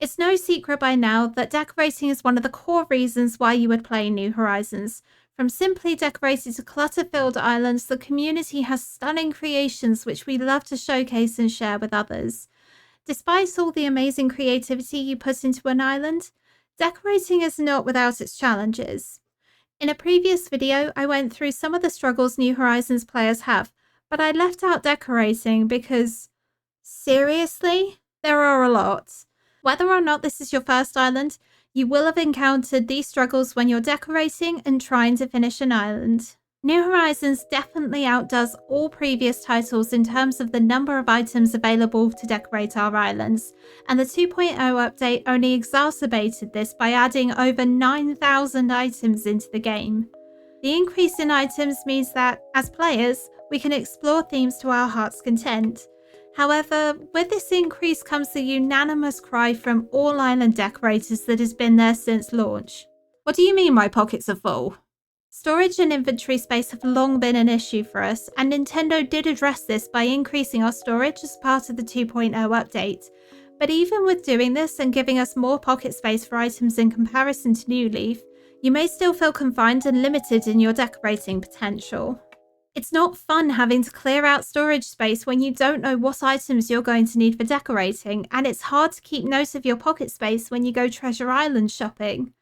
It's no secret by now that decorating is one of the core reasons why you would play New Horizons. From simply decorated to clutter-filled islands, the community has stunning creations which we love to showcase and share with others. Despite all the amazing creativity you put into an island, decorating is not without its challenges. In a previous video, I went through some of the struggles New Horizons players have, but I left out decorating because, seriously, there are a lot. Whether or not this is your first island, you will have encountered these struggles when you're decorating and trying to finish an island. New Horizons definitely outdoes all previous titles in terms of the number of items available to decorate our islands, and the 2.0 update only exacerbated this by adding over 9,000 items into the game. The increase in items means that, as players, we can explore themes to our heart's content. However, with this increase comes the unanimous cry from all island decorators that has been there since launch. What do you mean my pockets are full? Storage and inventory space have long been an issue for us, and Nintendo did address this by increasing our storage as part of the 2.0 update. But even with doing this and giving us more pocket space for items in comparison to New Leaf, you may still feel confined and limited in your decorating potential. It's not fun having to clear out storage space when you don't know what items you're going to need for decorating, and it's hard to keep note of your pocket space when you go Treasure Island shopping.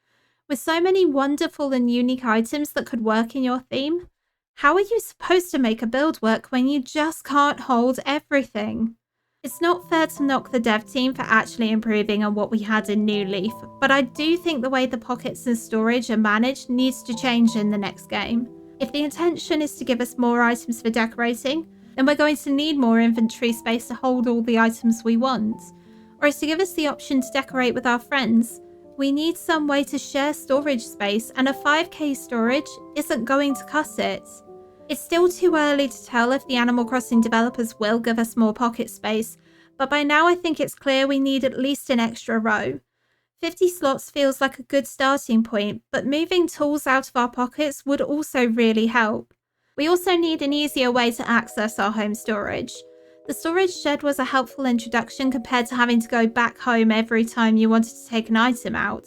With so many wonderful and unique items that could work in your theme, how are you supposed to make a build work when you just can't hold everything? It's not fair to knock the dev team for actually improving on what we had in New Leaf, but I do think the way the pockets and storage are managed needs to change in the next game. If the intention is to give us more items for decorating, then we're going to need more inventory space to hold all the items we want. Or is to give us the option to decorate with our friends, we need some way to share storage space, and a 5K storage isn't going to cut it. It's still too early to tell if the Animal Crossing developers will give us more pocket space, but by now I think it's clear we need at least an extra row. 50 slots feels like a good starting point, but moving tools out of our pockets would also really help. We also need an easier way to access our home storage. The storage shed was a helpful introduction compared to having to go back home every time you wanted to take an item out,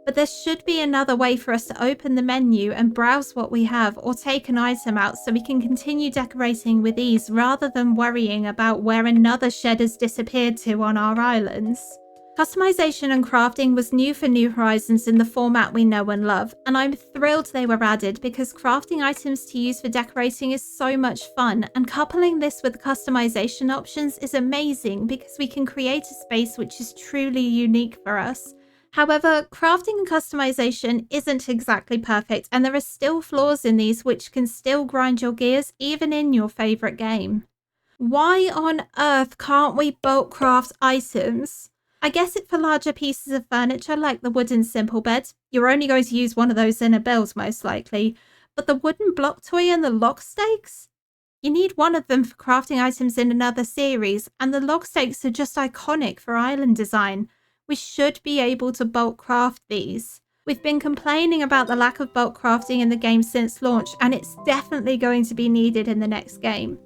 but there should be another way for us to open the menu and browse what we have or take an item out so we can continue decorating with ease rather than worrying about where another shed has disappeared to on our islands. Customization and crafting was new for New Horizons in the format we know and love, and I'm thrilled they were added because crafting items to use for decorating is so much fun, and coupling this with customization options is amazing because we can create a space which is truly unique for us. However, crafting and customization isn't exactly perfect, and there are still flaws in these which can still grind your gears even in your favourite game. Why on earth can't we bulk craft items? I guess it for larger pieces of furniture like the wooden simple bed. You're only going to use one of those in a build most likely. But the wooden block toy and the log stakes? You need one of them for crafting items in another series, and the log stakes are just iconic for island design. We should be able to bulk craft these. We've been complaining about the lack of bulk crafting in the game since launch, and it's definitely going to be needed in the next game.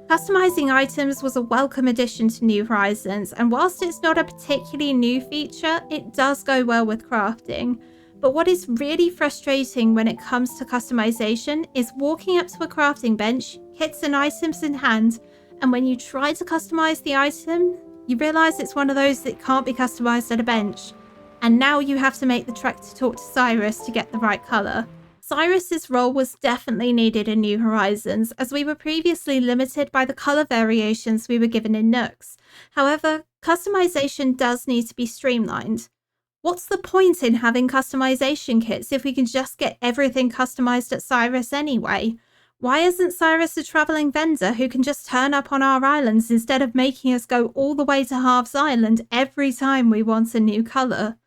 Customizing items was a welcome addition to New Horizons, and whilst it's not a particularly new feature, it does go well with crafting. But what is really frustrating when it comes to customization is walking up to a crafting bench, kits and items in hand, and when you try to customize the item, you realise it's one of those that can't be customized at a bench. And now you have to make the trek to talk to Cyrus to get the right colour. Cyrus's role was definitely needed in New Horizons, as we were previously limited by the colour variations we were given in Nooks. However, customization does need to be streamlined. What's the point in having customization kits if we can just get everything customized at Cyrus anyway? Why isn't Cyrus a travelling vendor who can just turn up on our islands instead of making us go all the way to Halves Island every time we want a new colour?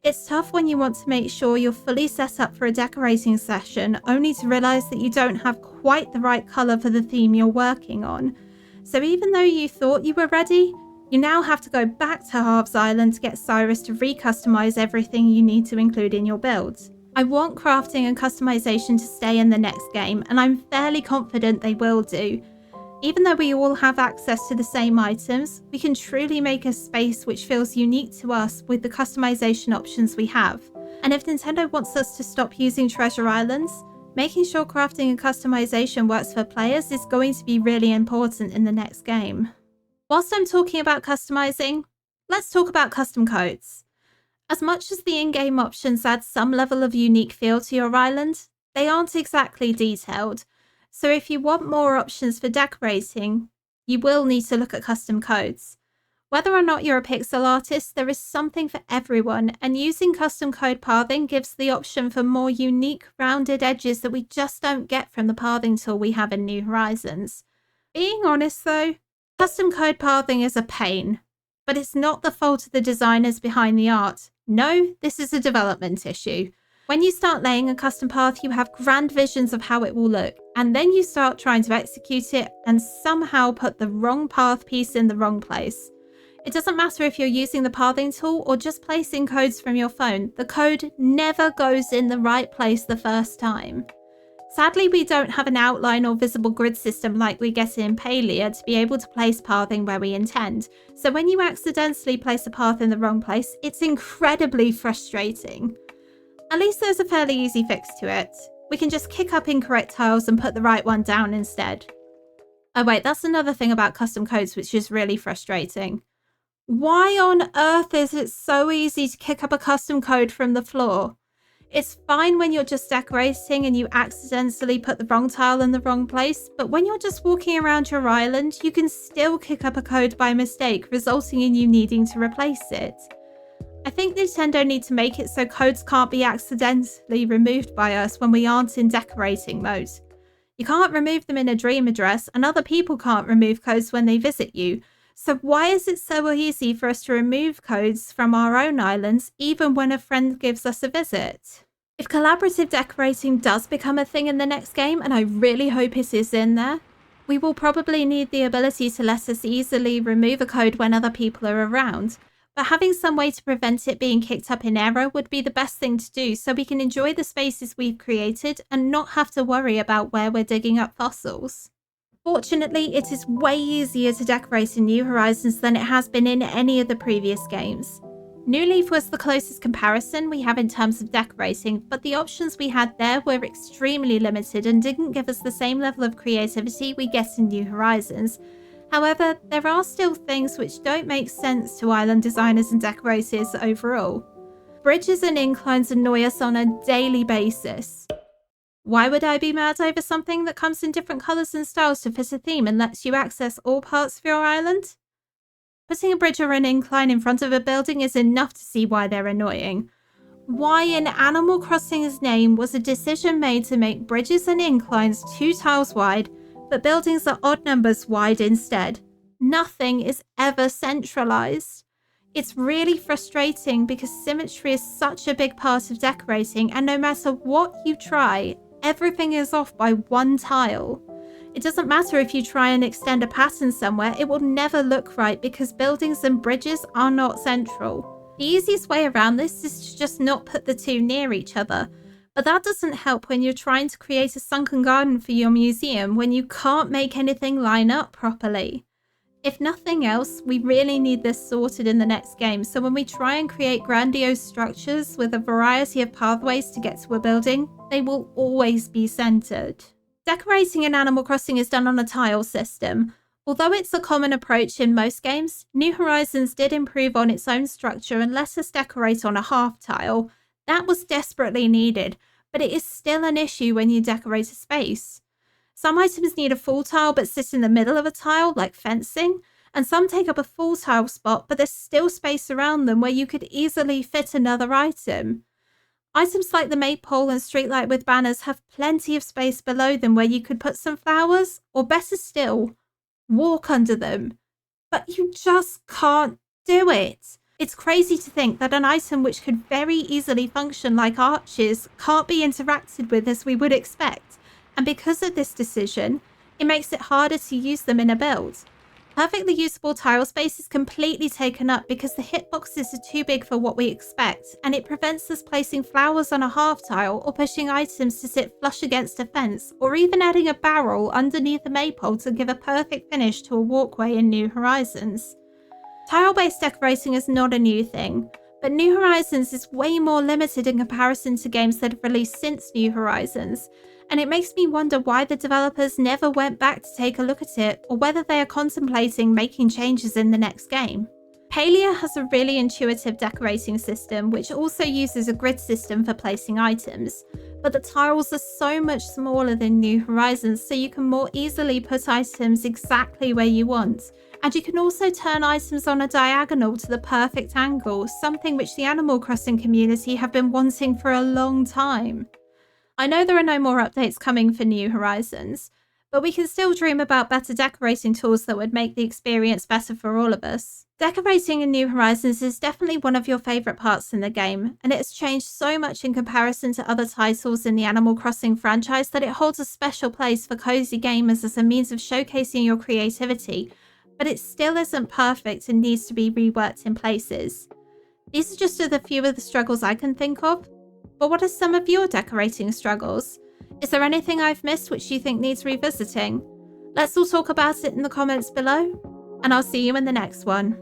It's tough when you want to make sure you're fully set up for a decorating session, only to realise that you don't have quite the right colour for the theme you're working on. So even though you thought you were ready, you now have to go back to Halves Island to get Cyrus to re-customise everything you need to include in your builds. I want crafting and customization to stay in the next game, and I'm fairly confident they will do. Even though we all have access to the same items, we can truly make a space which feels unique to us with the customization options we have. And if Nintendo wants us to stop using treasure islands, making sure crafting and customization works for players is going to be really important in the next game. Whilst I'm talking about customizing, let's talk about custom codes. As much as the in-game options add some level of unique feel to your island, they aren't exactly detailed. So if you want more options for decorating, you will need to look at custom codes. Whether or not you're a pixel artist, there is something for everyone, and using custom code pathing gives the option for more unique, rounded edges that we just don't get from the pathing tool we have in New Horizons. Being honest though, custom code pathing is a pain, but it's not the fault of the designers behind the art. No, this is a development issue. When you start laying a custom path, you have grand visions of how it will look, and then you start trying to execute it and somehow put the wrong path piece in the wrong place. It doesn't matter if you're using the pathing tool or just placing codes from your phone, the code never goes in the right place the first time. Sadly, we don't have an outline or visible grid system like we get in Palia to be able to place pathing where we intend, so when you accidentally place a path in the wrong place, it's incredibly frustrating. At least there's a fairly easy fix to it. We can just kick up incorrect tiles and put the right one down instead. Oh wait, that's another thing about custom codes which is really frustrating. Why on earth is it so easy to kick up a custom code from the floor? It's fine when you're just decorating and you accidentally put the wrong tile in the wrong place, but when you're just walking around your island, you can still kick up a code by mistake, resulting in you needing to replace it. I think Nintendo need to make it so codes can't be accidentally removed by us when we aren't in decorating mode. You can't remove them in a dream address, and other people can't remove codes when they visit you. So why is it so easy for us to remove codes from our own islands even when a friend gives us a visit? If collaborative decorating does become a thing in the next game, and I really hope it is in there, we will probably need the ability to let us easily remove a code when other people are around. But having some way to prevent it being kicked up in error would be the best thing to do so we can enjoy the spaces we've created and not have to worry about where we're digging up fossils. Fortunately, it is way easier to decorate in New Horizons than it has been in any of the previous games. New Leaf was the closest comparison we have in terms of decorating, but the options we had there were extremely limited and didn't give us the same level of creativity we get in New Horizons. However, there are still things which don't make sense to island designers and decorators overall. Bridges and inclines annoy us on a daily basis. Why would I be mad over something that comes in different colours and styles to fit a theme and lets you access all parts of your island? Putting a bridge or an incline in front of a building is enough to see why they're annoying. Why in Animal Crossing's name was a decision made to make bridges and inclines 2 tiles wide, but buildings are odd numbers wide instead? Nothing is ever centralised. It's really frustrating because symmetry is such a big part of decorating, and no matter what you try, everything is off by 1 tile. It doesn't matter if you try and extend a pattern somewhere, it will never look right because buildings and bridges are not central. The easiest way around this is to just not put the 2 near each other. But that doesn't help when you're trying to create a sunken garden for your museum when you can't make anything line up properly. If nothing else, we really need this sorted in the next game, so when we try and create grandiose structures with a variety of pathways to get to a building, they will always be centered. Decorating in Animal Crossing is done on a tile system. Although it's a common approach in most games, New Horizons did improve on its own structure and let us decorate on a half tile. That was desperately needed, but it is still an issue when you decorate a space. Some items need a full tile but sit in the middle of a tile, like fencing, and some take up a full tile spot but there's still space around them where you could easily fit another item. Items like the maypole and streetlight with banners have plenty of space below them where you could put some flowers, or better still, walk under them. But you just can't do it. It's crazy to think that an item which could very easily function like arches can't be interacted with as we would expect, and because of this decision, it makes it harder to use them in a build. Perfectly usable tile space is completely taken up because the hitboxes are too big for what we expect, and it prevents us placing flowers on a half tile or pushing items to sit flush against a fence, or even adding a barrel underneath a maypole to give a perfect finish to a walkway in New Horizons. Tile-based decorating is not a new thing, but New Horizons is way more limited in comparison to games that have released since New Horizons, and it makes me wonder why the developers never went back to take a look at it, or whether they are contemplating making changes in the next game. Palia has a really intuitive decorating system, which also uses a grid system for placing items, but the tiles are so much smaller than New Horizons, so you can more easily put items exactly where you want. And you can also turn items on a diagonal to the perfect angle, something which the Animal Crossing community have been wanting for a long time. I know there are no more updates coming for New Horizons, but we can still dream about better decorating tools that would make the experience better for all of us. Decorating in New Horizons is definitely one of your favourite parts in the game, and it has changed so much in comparison to other titles in the Animal Crossing franchise that it holds a special place for cozy gamers as a means of showcasing your creativity, but it still isn't perfect and needs to be reworked in places. These are just a few of the struggles I can think of, but what are some of your decorating struggles? Is there anything I've missed which you think needs revisiting? Let's all talk about it in the comments below, and I'll see you in the next one.